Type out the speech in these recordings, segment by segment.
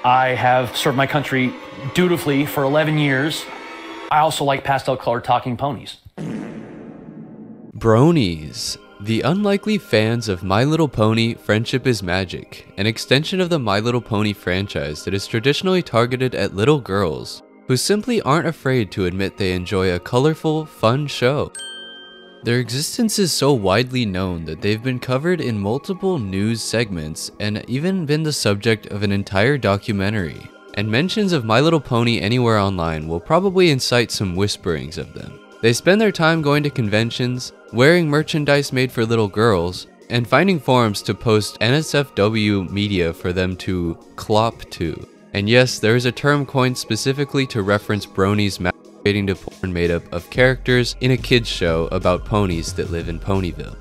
I have served my country dutifully for 11 years. I also like pastel-colored talking ponies. Bronies. The unlikely fans of My Little Pony Friendship is Magic, an extension of the My Little Pony franchise that is traditionally targeted at little girls, who simply aren't afraid to admit they enjoy a colorful, fun show. Their existence is so widely known that they've been covered in multiple news segments and even been the subject of an entire documentary, and mentions of My Little Pony anywhere online will probably incite some whisperings of them. They spend their time going to conventions, wearing merchandise made for little girls, and finding forums to post NSFW media for them to clop to. And yes, there is a term coined specifically to reference bronies masturbating to porn made up of characters in a kids show about ponies that live in Ponyville.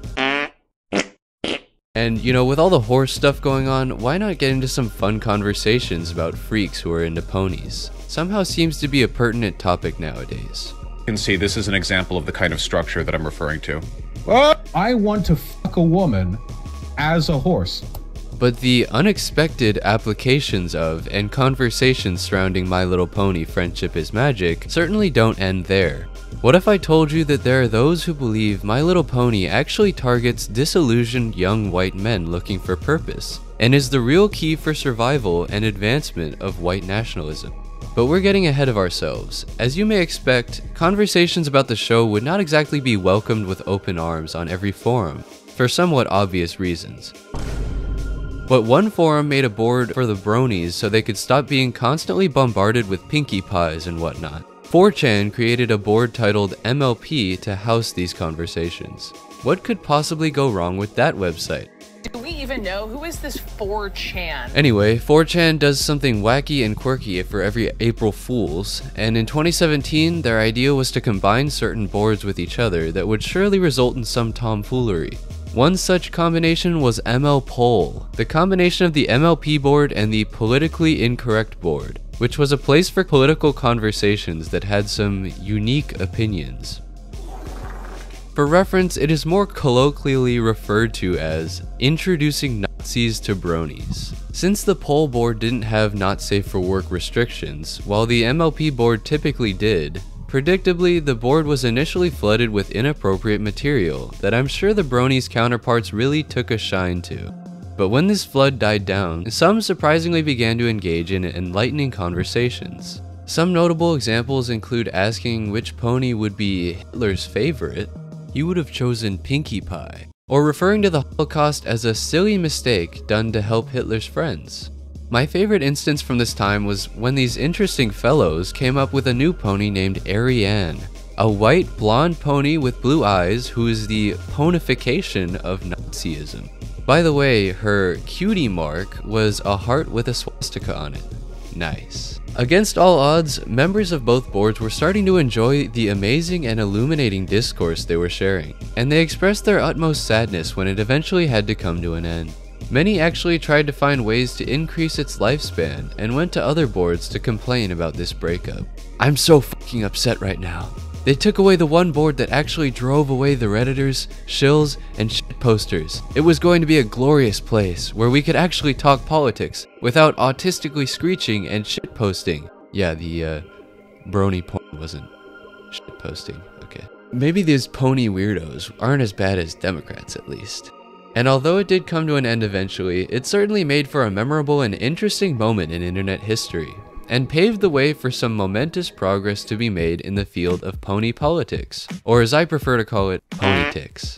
And you know, with all the horse stuff going on, why not get into some fun conversations about freaks who are into ponies? Somehow seems to be a pertinent topic nowadays. You can see this is an example of the kind of structure that I'm referring to. What? I want to fuck a woman as a horse. But the unexpected applications of and conversations surrounding My Little Pony Friendship is Magic certainly don't end there. What if I told you that there are those who believe My Little Pony actually targets disillusioned young white men looking for purpose, and is the real key for survival and advancement of white nationalism? But we're getting ahead of ourselves. As you may expect, conversations about the show would not exactly be welcomed with open arms on every forum, for somewhat obvious reasons. But one forum made a board for the bronies so they could stop being constantly bombarded with Pinkie Pies and whatnot. 4chan created a board titled MLP to house these conversations. What could possibly go wrong with that website? Do we even know who is this 4chan? Anyway, 4chan does something wacky and quirky for every April Fools, and in 2017 their idea was to combine certain boards with each other that would surely result in some tomfoolery. One such combination was ML Poll, the combination of the MLP board and the Politically Incorrect board, which was a place for political conversations that had some unique opinions. For reference, it is more colloquially referred to as introducing Nazis to bronies. Since the poll board didn't have not safe for work restrictions, while the MLP board typically did, predictably the board was initially flooded with inappropriate material that I'm sure the bronies' counterparts really took a shine to. But when this flood died down, some surprisingly began to engage in enlightening conversations. Some notable examples include asking which pony would be Hitler's favorite. You would have chosen Pinkie Pie, or referring to the Holocaust as a silly mistake done to help Hitler's friends. My favorite instance from this time was when these interesting fellows came up with a new pony named Ariane, a white blonde pony with blue eyes who is the ponification of Nazism. By the way, her cutie mark was a heart with a swastika on it. Nice. Against all odds, members of both boards were starting to enjoy the amazing and illuminating discourse they were sharing, and they expressed their utmost sadness when it eventually had to come to an end. Many actually tried to find ways to increase its lifespan and went to other boards to complain about this breakup. I'm so fucking upset right now. They took away the one board that actually drove away the Redditors, shills, and shitposters. It was going to be a glorious place where we could actually talk politics without autistically screeching and shitposting. Yeah, the brony porn wasn't shitposting, okay. Maybe these pony weirdos aren't as bad as Democrats at least. And although it did come to an end eventually, it certainly made for a memorable and interesting moment in internet history, and paved the way for some momentous progress to be made in the field of pony politics, or as I prefer to call it, ponytics.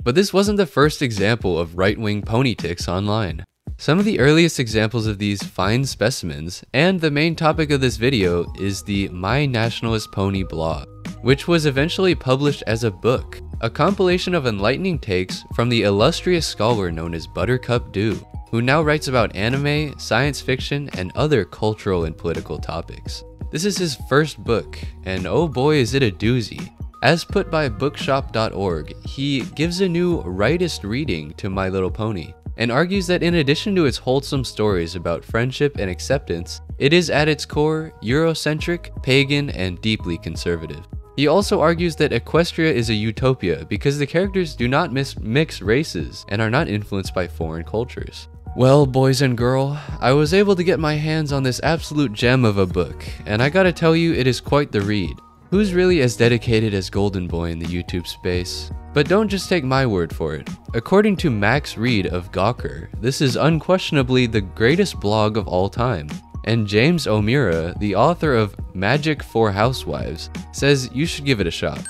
But this wasn't the first example of right-wing ponytics online. Some of the earliest examples of these fine specimens, and the main topic of this video, is the My Nationalist Pony blog, which was eventually published as a book, a compilation of enlightening takes from the illustrious scholar known as Buttercup Dew, who now writes about anime, science fiction, and other cultural and political topics. This is his first book, and oh boy is it a doozy. As put by bookshop.org, he gives a new rightist reading to My Little Pony, and argues that in addition to its wholesome stories about friendship and acceptance, it is at its core Eurocentric, pagan, and deeply conservative. He also argues that Equestria is a utopia because the characters do not mix races and are not influenced by foreign cultures. Well, boys and girl, I was able to get my hands on this absolute gem of a book, and I gotta tell you, it is quite the read. Who's really as dedicated as Golden Boy in the YouTube space? But don't just take my word for it. According to Max Reed of Gawker, this is unquestionably the greatest blog of all time. And James O'Meara, the author of Magic for Housewives, says you should give it a shot.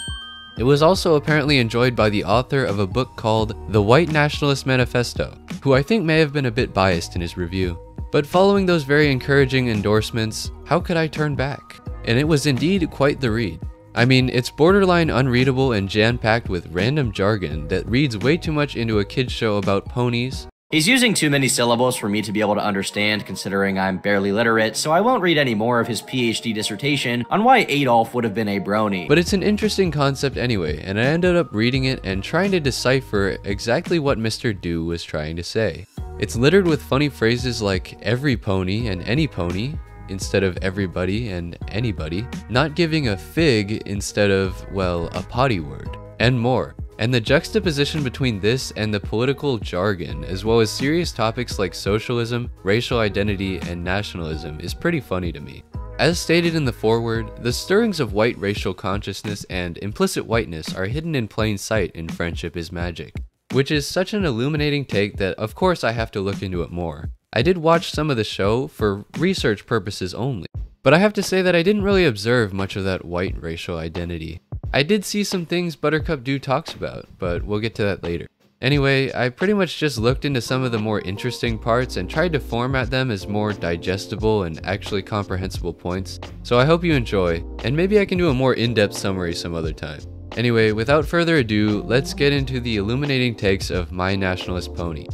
It was also apparently enjoyed by the author of a book called The White Nationalist Manifesto, who I think may have been a bit biased in his review. But following those very encouraging endorsements, how could I turn back? And it was indeed quite the read. I mean, it's borderline unreadable and jam-packed with random jargon that reads way too much into a kid's show about ponies. He's using too many syllables for me to be able to understand, considering I'm barely literate, so I won't read any more of his PhD dissertation on why Adolf would have been a brony. But it's an interesting concept anyway, and I ended up reading it and trying to decipher exactly what Mr. Do was trying to say. It's littered with funny phrases like every pony and any pony, instead of everybody and anybody, not giving a fig instead of, well, a potty word, and more. And the juxtaposition between this and the political jargon, as well as serious topics like socialism, racial identity, and nationalism, is pretty funny to me. As stated in the foreword, the stirrings of white racial consciousness and implicit whiteness are hidden in plain sight in Friendship is Magic, which is such an illuminating take that of course I have to look into it more. I did watch some of the show for research purposes only, but I have to say that I didn't really observe much of that white racial identity. I did see some things Buttercup Do talks about, but we'll get to that later. Anyway, I pretty much just looked into some of the more interesting parts and tried to format them as more digestible and actually comprehensible points, so I hope you enjoy, and maybe I can do a more in-depth summary some other time. Anyway, without further ado, let's get into the illuminating takes of My Nationalist Pony.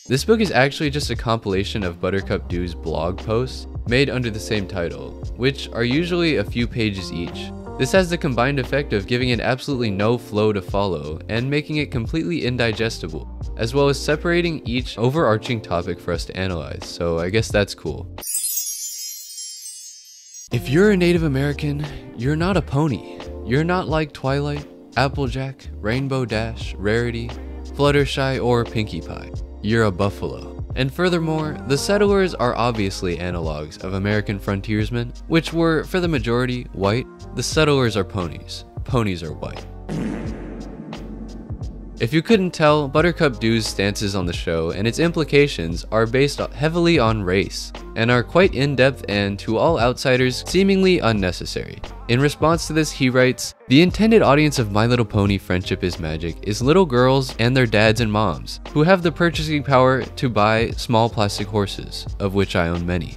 This book is actually just a compilation of Buttercup Do's blog posts made under the same title, which are usually a few pages each. This has the combined effect of giving it absolutely no flow to follow and making it completely indigestible, as well as separating each overarching topic for us to analyze, so I guess that's cool. If you're a Native American, you're not a pony. You're not like Twilight, Applejack, Rainbow Dash, Rarity, Fluttershy, or Pinkie Pie. You're a buffalo. And furthermore, the settlers are obviously analogs of American frontiersmen, which were, for the majority, white. The settlers are ponies. Ponies are white. If you couldn't tell, Buttercup Do's stances on the show and its implications are based heavily on race, and are quite in-depth and, to all outsiders, seemingly unnecessary. In response to this, he writes, "The intended audience of My Little Pony Friendship is Magic is little girls and their dads and moms, who have the purchasing power to buy small plastic horses, of which I own many."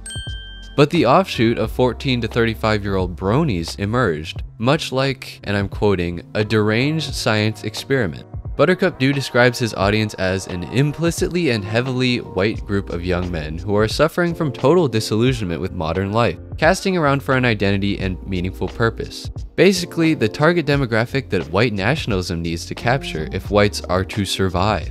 But the offshoot of 14 to 35-year-old bronies emerged, much like, and I'm quoting, a deranged science experiment. Buttercup Do describes his audience as an implicitly and heavily white group of young men who are suffering from total disillusionment with modern life, casting around for an identity and meaningful purpose. Basically, the target demographic that white nationalism needs to capture if whites are to survive.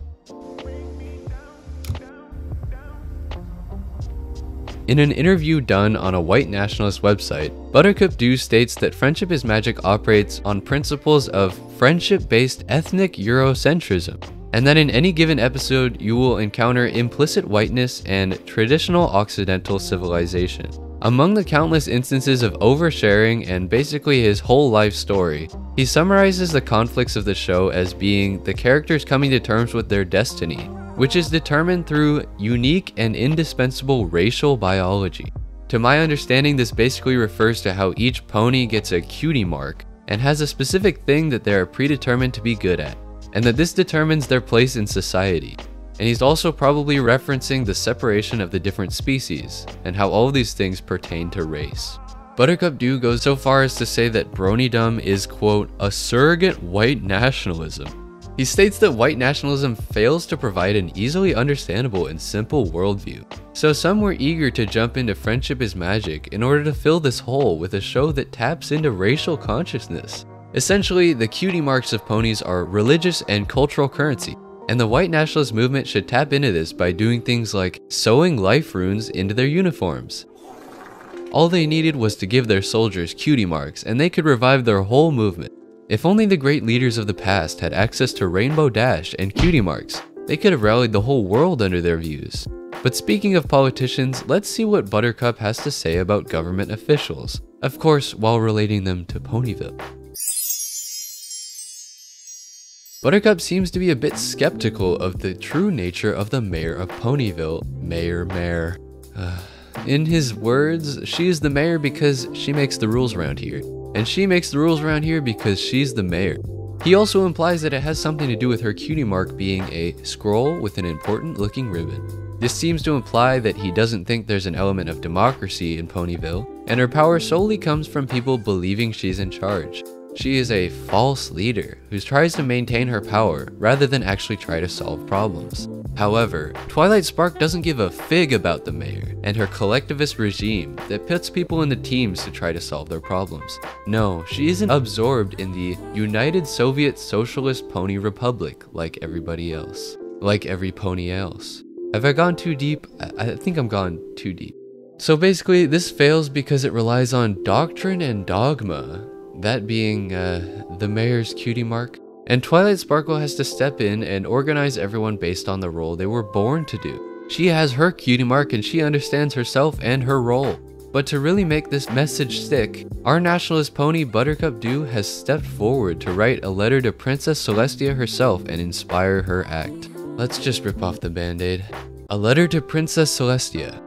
In an interview done on a white nationalist website, Buttercup Do states that Friendship is Magic operates on principles of friendship-based ethnic Eurocentrism, and that in any given episode you will encounter implicit whiteness and traditional Occidental civilization. Among the countless instances of oversharing and basically his whole life story, he summarizes the conflicts of the show as being the characters coming to terms with their destiny, which is determined through unique and indispensable racial biology. To my understanding, this basically refers to how each pony gets a cutie mark and has a specific thing that they are predetermined to be good at, and that this determines their place in society. And he's also probably referencing the separation of the different species, and how all of these things pertain to race. Buttercup Do goes so far as to say that Bronydom is, quote, a surrogate white nationalism. He states that white nationalism fails to provide an easily understandable and simple worldview. So some were eager to jump into Friendship is Magic in order to fill this hole with a show that taps into racial consciousness. Essentially, the cutie marks of ponies are religious and cultural currency, and the white nationalist movement should tap into this by doing things like sewing life runes into their uniforms. All they needed was to give their soldiers cutie marks and they could revive their whole movement. If only the great leaders of the past had access to Rainbow Dash and cutie marks, They could have rallied the whole world under their views. But speaking of politicians, let's see what Buttercup has to say about government officials. Of course, while relating them to Ponyville. Buttercup seems to be a bit skeptical of the true nature of the mayor of Ponyville, Mayor. In his words, she is the mayor because she makes the rules around here. And she makes the rules around here because she's the mayor. He also implies that it has something to do with her cutie mark being a scroll with an important looking ribbon. This seems to imply that he doesn't think there's an element of democracy in Ponyville, and her power solely comes from people believing she's in charge. She is a false leader who tries to maintain her power rather than actually try to solve problems. However, Twilight Spark doesn't give a fig about the mayor and her collectivist regime that puts people into teams to try to solve their problems. No, she isn't absorbed in the United Soviet Socialist Pony Republic like everybody else. Like every pony else. Have I gone too deep? I think I'm gone too deep. So basically, this fails because it relies on doctrine and dogma. That being the mayor's cutie mark. And Twilight Sparkle has to step in and organize everyone based on the role they were born to do. She has her cutie mark and she understands herself and her role. But to really make this message stick, our nationalist pony Buttercup Dew has stepped forward to write a letter to Princess Celestia herself and inspire her act. Let's just rip off the band-aid. A letter to Princess Celestia.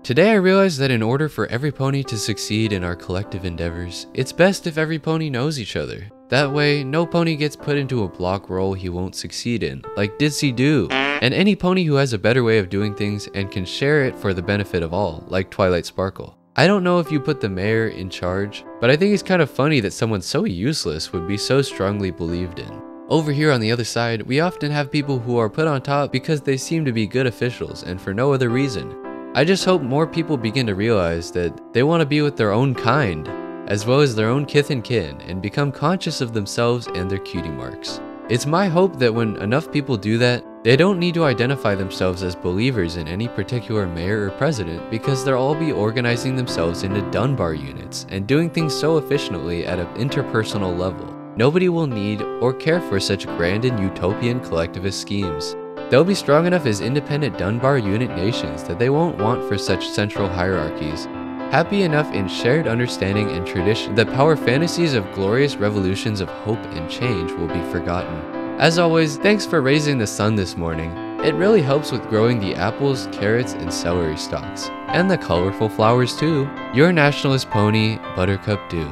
Today I realized that in order for every pony to succeed in our collective endeavors, it's best if every pony knows each other. That way, no pony gets put into a block role he won't succeed in, like Ditsy Do. And any pony who has a better way of doing things and can share it for the benefit of all, like Twilight Sparkle. I don't know if you put the mayor in charge, but I think it's kind of funny that someone so useless would be so strongly believed in. Over here on the other side, we often have people who are put on top because they seem to be good officials and for no other reason. I just hope more people begin to realize that they want to be with their own kind, as well as their own kith and kin, and become conscious of themselves and their cutie marks. It's my hope that when enough people do that, they don't need to identify themselves as believers in any particular mayor or president because they'll all be organizing themselves into Dunbar units and doing things so efficiently at an interpersonal level. Nobody will need or care for such grand and utopian collectivist schemes. They'll be strong enough as independent Dunbar unit nations that they won't want for such central hierarchies. Happy enough in shared understanding and tradition that power fantasies of glorious revolutions of hope and change will be forgotten. As always, thanks for raising the sun this morning. It really helps with growing the apples, carrots, and celery stalks. And the colorful flowers too. Your nationalist pony, Buttercup Dew.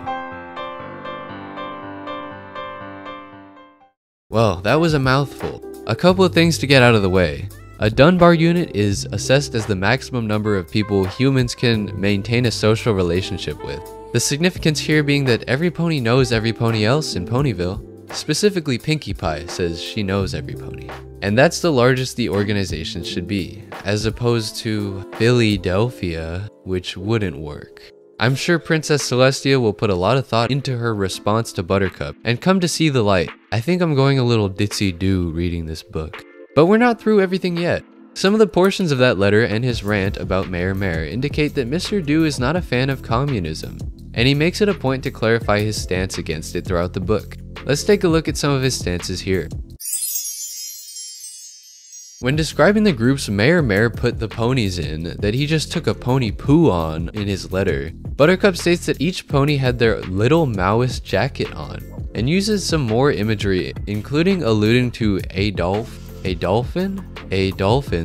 Well, that was a mouthful. A couple of things to get out of the way. A Dunbar unit is assessed as the maximum number of people humans can maintain a social relationship with. The significance here being that every pony knows every pony else in Ponyville. Specifically, Pinkie Pie says she knows every pony. And that's the largest the organization should be, as opposed to Philadelphia, which wouldn't work. I'm sure Princess Celestia will put a lot of thought into her response to Buttercup and come to see the light. I think I'm going a little ditzy-do reading this book. But we're not through everything yet. Some of the portions of that letter and his rant about Mayor indicate that Mr. Dew is not a fan of communism, and he makes it a point to clarify his stance against it throughout the book. Let's take a look at some of his stances here. When describing the groups Mayor put the ponies in that he just took a pony poo on in his letter, Buttercup states that each pony had their little Maoist jacket on, and uses some more imagery, including alluding to a dolphin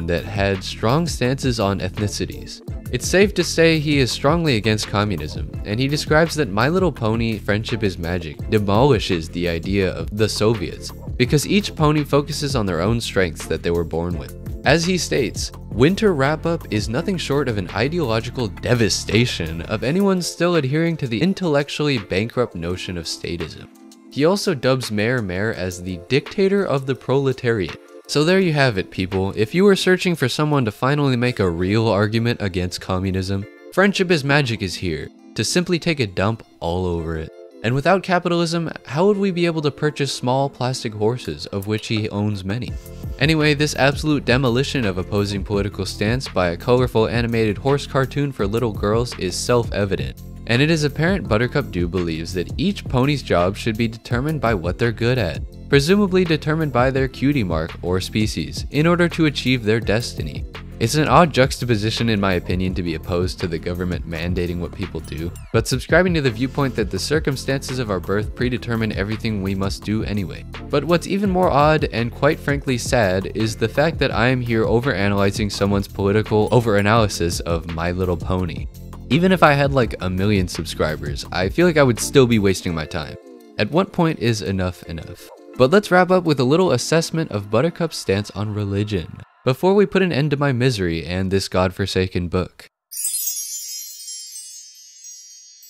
that had strong stances on ethnicities. It's safe to say he is strongly against communism, and he describes that My Little Pony Friendship is Magic demolishes the idea of the Soviets, because each pony focuses on their own strengths that they were born with. As he states, Winter Wrap-Up is nothing short of an ideological devastation of anyone still adhering to the intellectually bankrupt notion of statism. He also dubs Mayor as the dictator of the proletariat. So there you have it, people. If you were searching for someone to finally make a real argument against communism, Friendship is Magic is here to simply take a dump all over it. And without capitalism, how would we be able to purchase small plastic horses, of which he owns many? Anyway, this absolute demolition of opposing political stance by a colorful animated horse cartoon for little girls is self-evident. And it is apparent Buttercup Dew believes that each pony's job should be determined by what they're good at. presumably determined by their cutie mark or species, in order to achieve their destiny. It's an odd juxtaposition in my opinion to be opposed to the government mandating what people do, but subscribing to the viewpoint that the circumstances of our birth predetermine everything we must do anyway. But what's even more odd and quite frankly sad is the fact that I am here overanalyzing someone's political overanalysis of My Little Pony. Even if I had like 1 million subscribers, I feel like I would still be wasting my time. At what point is enough enough? But let's wrap up with a little assessment of Buttercup's stance on religion, before we put an end to my misery and this godforsaken book.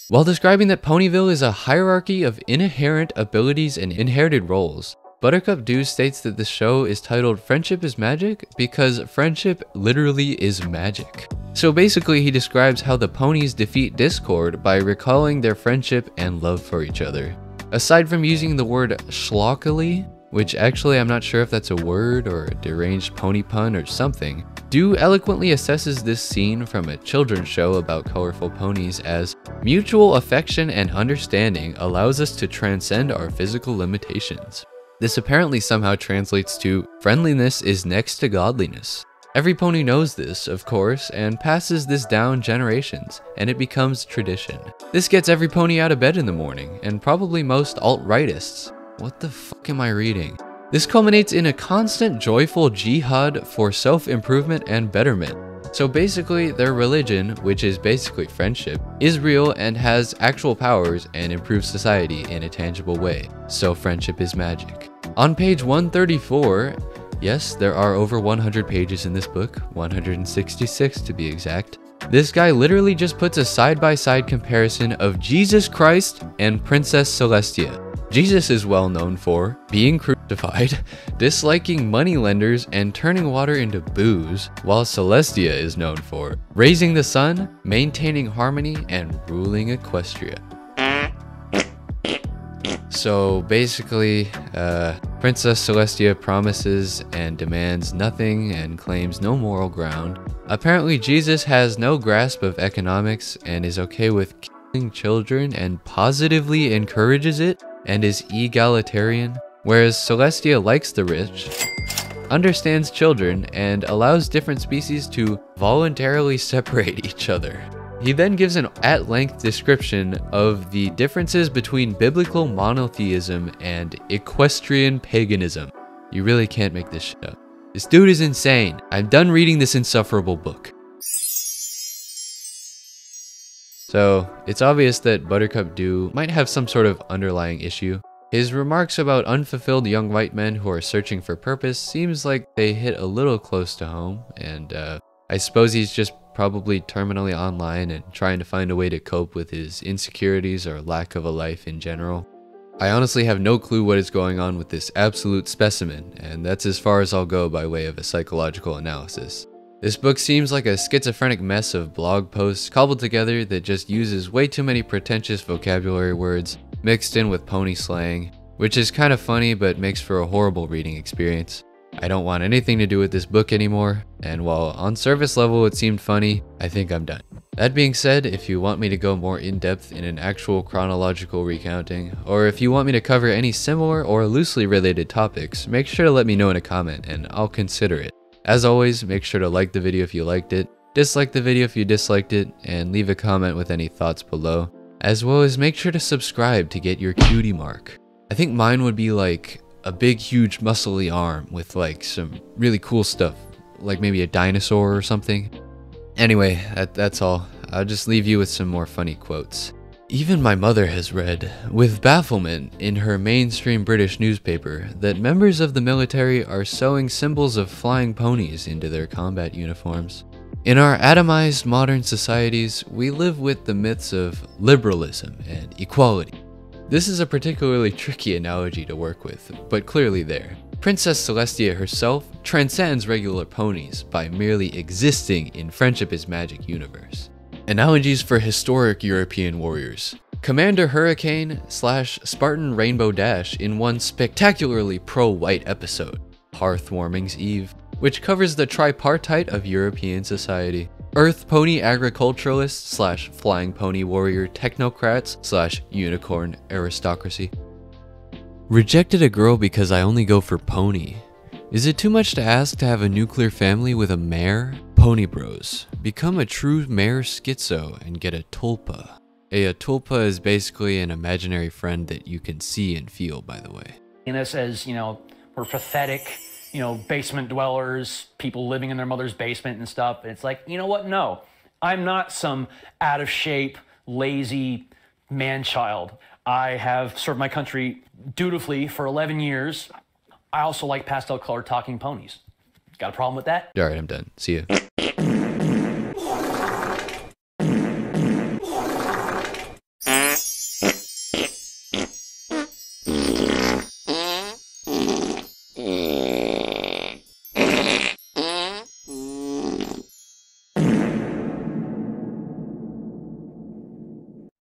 While describing that Ponyville is a hierarchy of inherent abilities and inherited roles, Buttercup Dew states that the show is titled Friendship is Magic because friendship literally is magic. So basically he describes how the ponies defeat discord by recalling their friendship and love for each other. Aside from using the word schlockily, which actually I'm not sure if that's a word or a deranged pony pun or something, Dew eloquently assesses this scene from a children's show about colorful ponies as mutual affection and understanding allows us to transcend our physical limitations. This apparently somehow translates to friendliness is next to godliness. Every pony knows this, of course, and passes this down generations, and it becomes tradition. This gets every pony out of bed in the morning, and probably most alt-rightists. What the fuck am I reading? This culminates in a constant joyful jihad for self-improvement and betterment. So basically, their religion, which is basically friendship, is real and has actual powers and improves society in a tangible way. So friendship is magic. On page 134, yes, there are over 100 pages in this book, 166 to be exact. This guy literally just puts a side-by-side comparison of Jesus Christ and Princess Celestia. Jesus is well known for being crucified, disliking moneylenders, and turning water into booze, while Celestia is known for raising the sun, maintaining harmony, and ruling Equestria. So basically, Princess Celestia promises and demands nothing and claims no moral ground. Apparently Jesus has no grasp of economics and is okay with killing children and positively encourages it, and is egalitarian, whereas Celestia likes the rich, understands children, and allows different species to voluntarily separate each other. He then gives an at-length description of the differences between biblical monotheism and equestrian paganism. You really can't make this shit up. This dude is insane. I'm done reading this insufferable book. So, it's obvious that Buttercup Dew might have some sort of underlying issue. His remarks about unfulfilled young white men who are searching for purpose seems like they hit a little close to home, and I suppose he's just probably terminally online and trying to find a way to cope with his insecurities or lack of a life in general. I honestly have no clue what is going on with this absolute specimen, and that's as far as I'll go by way of a psychological analysis. This book seems like a schizophrenic mess of blog posts cobbled together that just uses way too many pretentious vocabulary words mixed in with pony slang, which is kind of funny but makes for a horrible reading experience. I don't want anything to do with this book anymore, and while on surface level it seemed funny, I think I'm done. That being said, if you want me to go more in-depth in an actual chronological recounting, or if you want me to cover any similar or loosely related topics, make sure to let me know in a comment and I'll consider it. As always, make sure to like the video if you liked it, dislike the video if you disliked it, and leave a comment with any thoughts below. As well as make sure to subscribe to get your cutie mark. I think mine would be like a big huge muscly arm with like some really cool stuff, like maybe a dinosaur or something. Anyway, that's all. I'll just leave you with some more funny quotes. Even my mother has read, with bafflement in her mainstream British newspaper, that members of the military are sewing symbols of flying ponies into their combat uniforms. In our atomized modern societies, we live with the myths of liberalism and equality. This is a particularly tricky analogy to work with, but clearly there. Princess Celestia herself transcends regular ponies by merely existing in Friendship is Magic universe. Analogies for historic European warriors. Commander Hurricane / Spartan Rainbow Dash in one spectacularly pro-white episode, Hearthwarming's Eve, which covers the tripartite of European society. Earth Pony Agriculturalists / Flying Pony Warrior Technocrats / Unicorn Aristocracy. Rejected a girl because I only go for pony. Is it too much to ask to have a nuclear family with a mare? Pony bros. Become a true mare schizo and get a tulpa. A tulpa is basically an imaginary friend that you can see and feel, by the way. And us as, we're pathetic, basement dwellers, people living in their mother's basement and stuff. And it's like, you know what? No, I'm not some out of shape, lazy man-child. I have served my country dutifully for 11 years. I also like pastel colored talking ponies. Got a problem with that? Alright, I'm done. See ya.